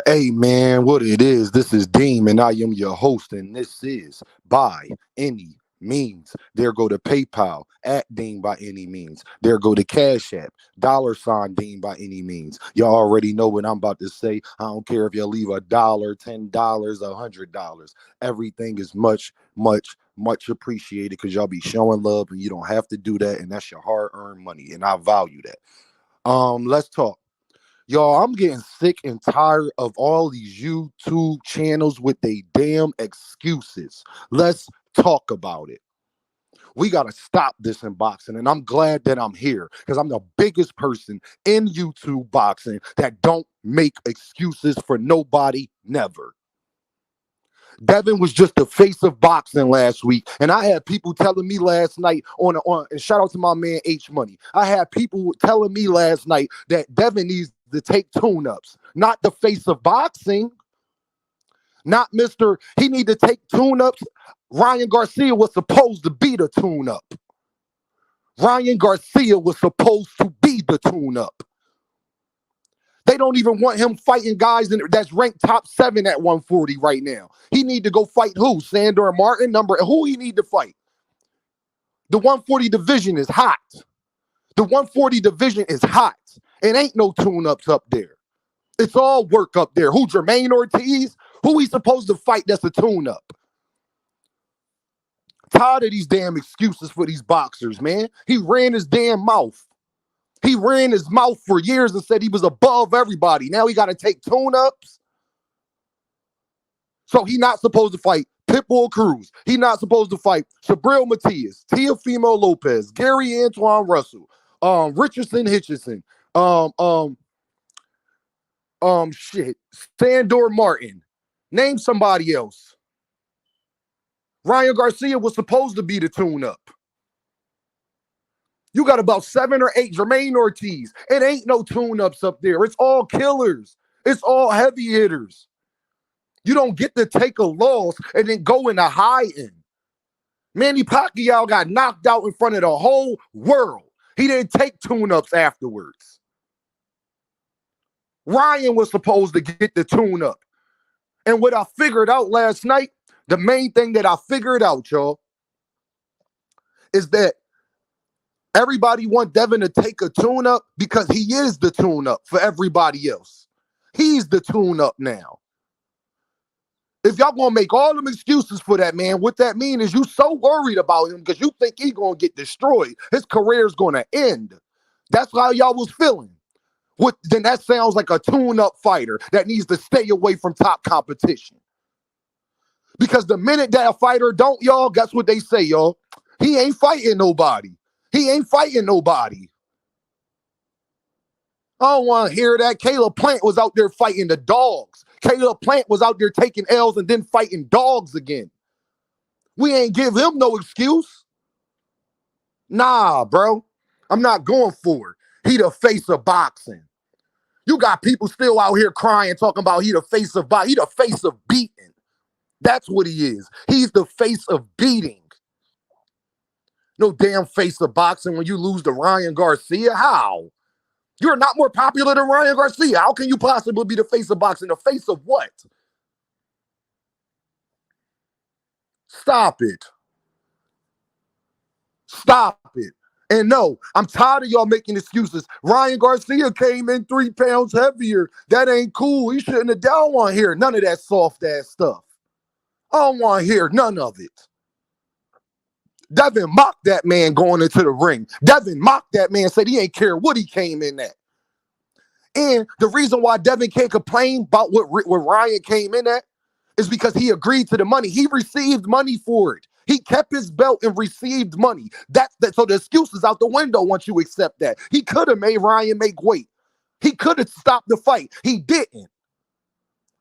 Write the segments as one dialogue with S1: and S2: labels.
S1: Hey man, what it is? This is Deem, and I am your host, and this is By Any Means. There go to PayPal at Deem by any means. There go to Cash App, $ Deem by any means. Y'all already know what I'm about to say. I don't care if you leave $1, $10, $100. Everything is much appreciated because y'all be showing love, and you don't have to do that, and that's your hard-earned money, and I value that. Let's talk. Y'all, I'm getting sick and tired of all these YouTube channels with they damn excuses. Let's talk about it. We got to stop this in boxing, and I'm glad that I'm here because I'm the biggest person in YouTube boxing that don't make excuses for nobody, never. Devin was just the face of boxing last week, and I had people telling me last night on and shout out to my man H Money. I had people telling me last night that Devin needs to take tune-ups, not the face of boxing, not Mister. He need to take tune-ups. Ryan Garcia was supposed to be the tune-up. Ryan Garcia was supposed to be the tune-up. They don't even want him fighting guys that's ranked top 7 at 140 right now. He need to go fight who? Sandor Martin, who he need to fight? The 140 division is hot. The 140 division is hot. It ain't no tune-ups up there. It's all work up there. Who, Jermaine Ortiz? Who he supposed to fight that's a tune-up? Tired of these damn excuses for these boxers, man. He ran his damn mouth. He ran his mouth for years and said he was above everybody. Now he got to take tune-ups. So he not supposed to fight Pitbull Cruz. He not supposed to fight Sabril Matias, Teofimo Lopez, Gary Antoine Russell, Richardson Hitchison, Sandor Martin. Name somebody else. Ryan Garcia was supposed to be the tune-up. You got about 7 or 8 Jermaine Ortiz. It ain't no tune-ups up there. It's all killers. It's all heavy hitters. You don't get to take a loss and then go in a high-end. Manny Pacquiao got knocked out in front of the whole world. He didn't take tune-ups afterwards. Ryan was supposed to get the tune-up. And what I figured out last night, the main thing that I figured out, y'all, is that everybody want Devin to take a tune-up because he is the tune-up for everybody else. He's the tune-up now. If y'all gonna make all them excuses for that, man, what that mean is you so worried about him because you think he gonna get destroyed. His career's gonna end. That's how y'all was feeling. Then that sounds like a tune-up fighter that needs to stay away from top competition. Because the minute that a fighter don't, y'all, guess what they say, y'all? He ain't fighting nobody. He ain't fighting nobody. I don't want to hear that. Caleb Plant was out there fighting the dogs. Caleb Plant was out there taking L's and then fighting dogs again. We ain't give him no excuse. Nah, bro. I'm not going for it. He the face of boxing. You got people still out here crying, talking about he the face of boxing. He the face of beating. That's what he is. He's the face of beating. No damn face of boxing when you lose to Ryan Garcia. How? You're not more popular than Ryan Garcia. How can you possibly be the face of boxing? The face of what? Stop it. Stop it. And no, I'm tired of y'all making excuses. Ryan Garcia came in 3 pounds heavier. That ain't cool. He shouldn't have done. I don't want to hear none of that soft ass stuff. I don't want to hear none of it. Devin mocked that man going into the ring. Devin mocked that man, said he ain't care what he came in at. And the reason why Devin can't complain about what Ryan came in at is because he agreed to the money. He received money for it. He kept his belt and received money. So the excuse is out the window once you accept that. He could have made Ryan make weight. He could have stopped the fight. He didn't.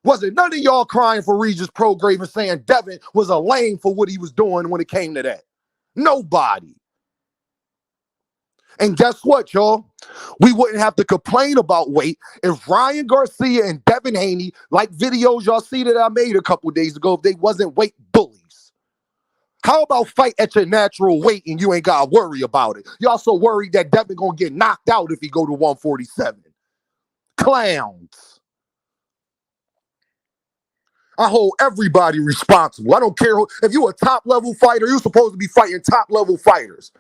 S1: Wasn't none of y'all crying for Regis Prograve and saying Devin was a lame for what he was doing when it came to that? Nobody. And guess what, y'all? We wouldn't have to complain about weight if Ryan Garcia and Devin Haney, like videos y'all see that I made a couple days ago, if they wasn't weight bullies. How about fight at your natural weight and you ain't got to worry about it? Y'all so worried that Devin going to get knocked out if he go to 147. Clowns. I hold everybody responsible. I don't care if you're a top level fighter, you're supposed to be fighting top level fighters.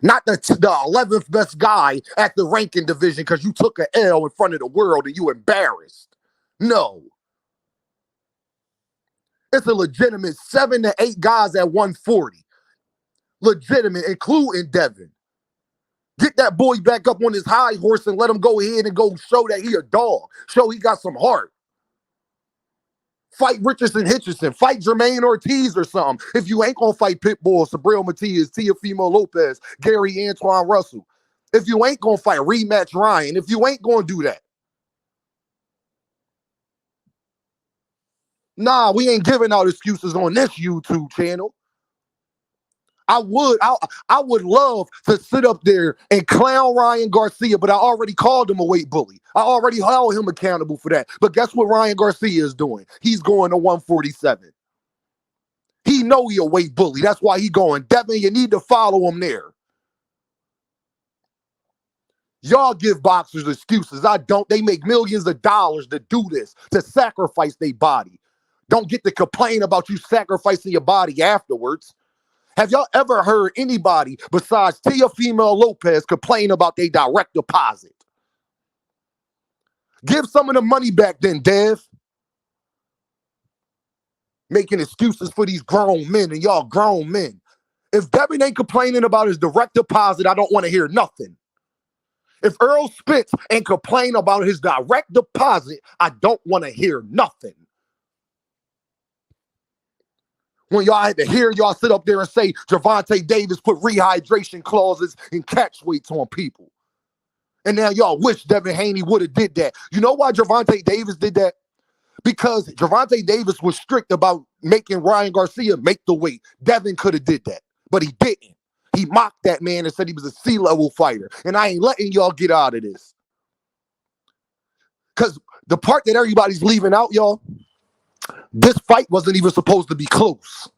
S1: Not the 11th best guy at the ranking division because you took an L in front of the world and you embarrassed. No. It's a legitimate 7 to 8 guys at 140. Legitimate, including Devin. Get that boy back up on his high horse and let him go ahead and go show that he a dog. Show he got some heart. Fight Richardson Hitcherson. Fight Jermaine Ortiz or something. If you ain't gonna fight Pitbull, Sabril Matias, Teofimo Lopez, Gary Antoine Russell. If you ain't gonna fight, rematch Ryan. If you ain't gonna do that. Nah, we ain't giving out excuses on this YouTube channel. I would love to sit up there and clown Ryan Garcia, but I already called him a weight bully. I already held him accountable for that. But guess what Ryan Garcia is doing? He's going to 147. He know he a weight bully. That's why he going. Devin, you need to follow him there. Y'all give boxers excuses. I don't. They make millions of dollars to do this, to sacrifice their body. Don't get to complain about you sacrificing your body afterwards. Have y'all ever heard anybody besides Teofimo Lopez complain about their direct deposit? Give some of the money back then, Dev. Making excuses for these grown men, and y'all grown men. If Devin ain't complaining about his direct deposit, I don't want to hear nothing. If Earl Spence ain't complaining about his direct deposit, I don't want to hear nothing. When y'all had to hear y'all sit up there and say Gervontadavis put rehydration clauses and catch weights on people. And now y'all wish Devin Haney would have did that. You know why Gervontadavis did that? Because Gervontadavis was strict about making Ryan Garcia make the weight. Devin could have did that, but he didn't. He mocked that man and said he was a C-level fighter. And I ain't letting y'all get out of this. Because the part that everybody's leaving out, y'all, this fight wasn't even supposed to be close.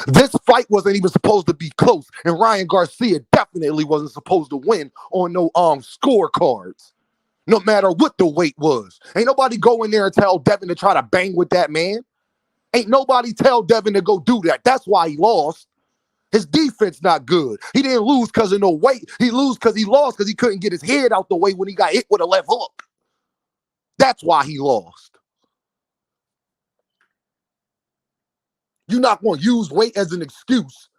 S1: This fight wasn't even supposed to be close. And Ryan Garcia definitely wasn't supposed to win on no scorecards. No matter what the weight was. Ain't nobody go in there and tell Devin to try to bang with that man. Ain't nobody tell Devin to go do that. That's why he lost. His defense not good. He didn't lose because of no weight. He lost because he couldn't get his head out the way when he got hit with a left hook. That's why he lost. You're not going to use weight as an excuse,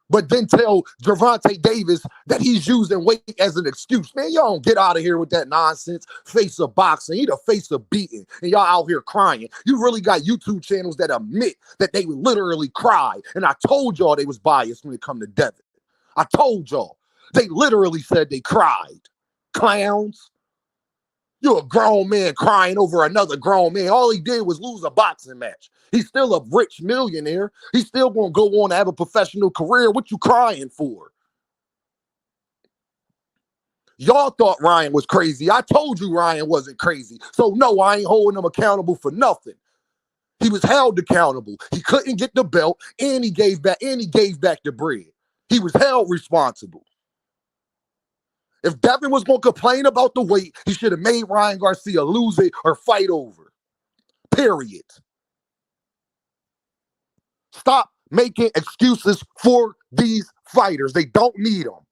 S1: but then tell Gervontadavis that he's using weight as an excuse. Man, y'all don't get out of here with that nonsense. Face of boxing. He the face of beating. And y'all out here crying. You really got YouTube channels that admit that they would literally cry. And I told y'all they was biased when it come to Devin. I told y'all. They literally said they cried. Clowns. You're a grown man crying over another grown man. All he did was lose a boxing match. He's still a rich millionaire. He's still going to go on to have a professional career. What you crying for? Y'all thought Ryan was crazy. I told you Ryan wasn't crazy. So no, I ain't holding him accountable for nothing. He was held accountable. He couldn't get the belt, and he gave back the bread. He was held responsible. If Devin was going to complain about the weight, he should have made Ryan Garcia lose it or fight over. Period. Stop making excuses for these fighters. They don't need them.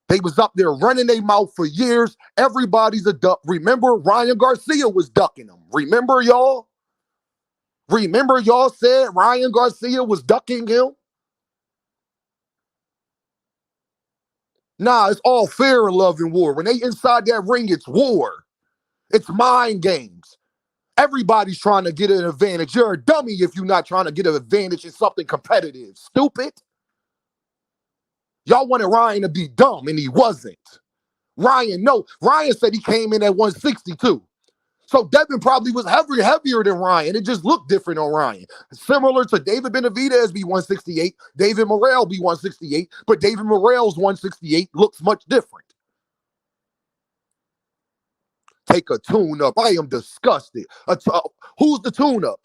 S1: They was up there running their mouth for years. Everybody's a duck. Remember, Ryan Garcia was ducking them. Remember, y'all? Remember, y'all said Ryan Garcia was ducking him? Nah, it's all fair in love and war. When they inside that ring, it's war. It's mind games. Everybody's trying to get an advantage. You're a dummy if you're not trying to get an advantage in something competitive. Stupid. Y'all wanted Ryan to be dumb, and he wasn't. Ryan said he came in at 162. So Devin probably was heavier than Ryan. It just looked different on Ryan. Similar to David Benavidez be 168, David Morrell be 168, but David Morrell's 168 looks much different. Take a tune-up. I am disgusted. Who's the tune-up?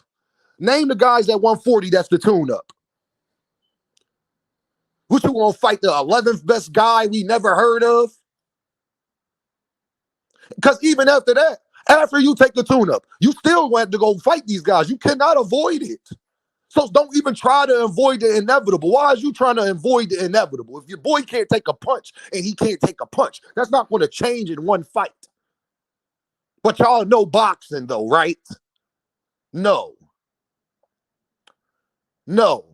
S1: Name the guys at 140 that's the tune-up. What, you gonna fight the 11th best guy we never heard of? Because even after that, After you take the tune-up, you still want to go fight these guys. You cannot avoid it. So don't even try to avoid the inevitable. Why is you trying to avoid the inevitable? If your boy can't take a punch and he can't take a punch, that's not going to change in one fight. But y'all know boxing though, right? No. No.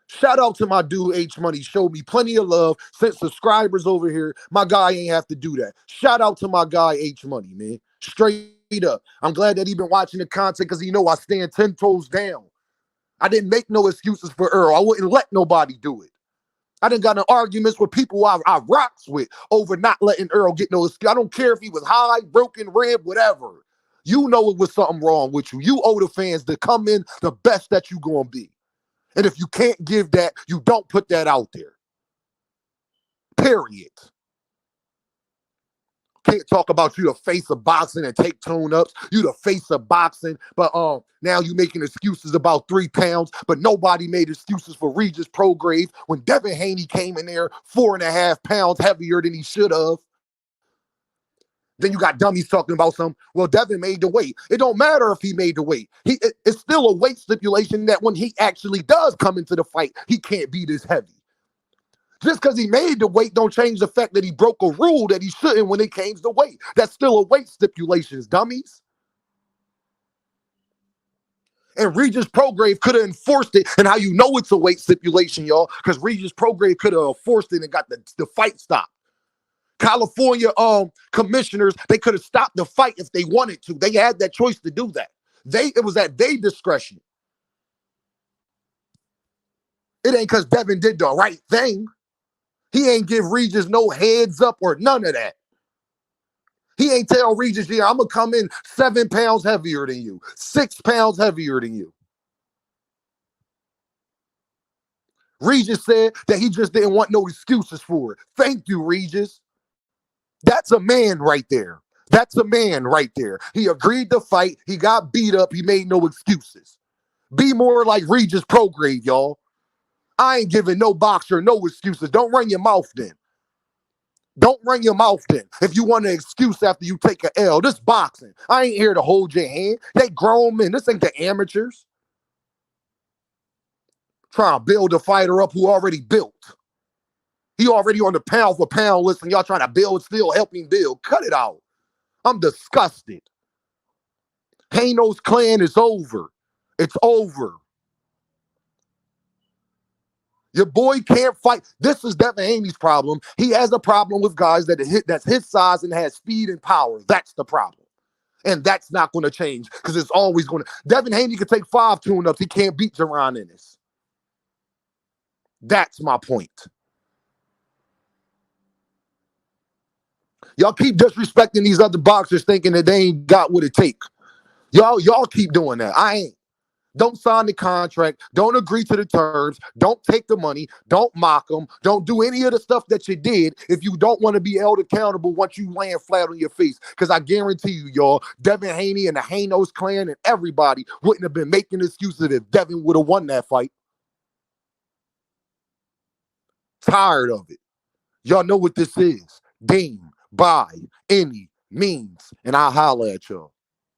S1: Shout out to my dude H Money. Showed me plenty of love. Sent subscribers over here. My guy ain't have to do that. Shout out to my guy H Money, man. Straight up. I'm glad that he been watching the content because he know I stand 10 toes down. I didn't make no excuses for Earl. I wouldn't let nobody do it. I done got in arguments with people I rocks with over not letting Earl get no excuse. I don't care if he was high, broken rib, whatever. You know it was something wrong with you. You owe the fans to come in the best that you gonna be. And if you can't give that, you don't put that out there. Period. Can't talk about you the face of boxing and take tune-ups. You the face of boxing, but now you making excuses about 3 pounds, but nobody made excuses for Regis Prograve when Devin Haney came in there 4.5 pounds heavier than he should have. Then you got dummies talking about well, Devin made the weight. It don't matter if he made the weight. It's still a weight stipulation that when he actually does come into the fight, he can't be this heavy. Just because he made the weight don't change the fact that he broke a rule that he shouldn't when it came to weight. That's still a weight stipulation, dummies. And Regis Prograve could have enforced it. And how you know it's a weight stipulation, y'all, because Regis Prograve could have enforced it and got the fight stopped. California commissioners, they could have stopped the fight if they wanted to. They had that choice to do that. It was at their discretion. It ain't because Devin did the right thing. He ain't give Regis no heads up or none of that. He ain't tell Regis, yeah, I'm going to come in 7 pounds heavier than you, 6 pounds heavier than you. Regis said that he just didn't want no excuses for it. Thank you, Regis. That's a man right there. That's a man right there. He agreed to fight. He got beat up. He made no excuses. Be more like Regis Prograve, y'all. I ain't giving no boxer no excuses. Don't run your mouth then. Don't run your mouth then. If you want an excuse after you take an L, this boxing. I ain't here to hold your hand. They grown men. This ain't the amateurs. Trying to build a fighter up who already built. He already on the pound for pound list and y'all trying to build, still helping build. Cut it out. I'm disgusted. Haney's clan is over. It's over. Your boy can't fight. This is Devin Haney's problem. He has a problem with guys that's his size and has speed and power. That's the problem. And that's not going to change because it's always going to. Devin Haney can take 5 tune-ups. He can't beat Jaron Ennis. That's my point. Y'all keep disrespecting these other boxers thinking that they ain't got what it takes. Y'all keep doing that. I ain't. Don't sign the contract. Don't agree to the terms. Don't take the money. Don't mock them. Don't do any of the stuff that you did if you don't want to be held accountable once you land flat on your face. Because I guarantee you, y'all, Devin Haney and the Haney's clan and everybody wouldn't have been making excuses if Devin would have won that fight. Tired of it. Y'all know what this is. Deem by any means. And I'll holler at y'all.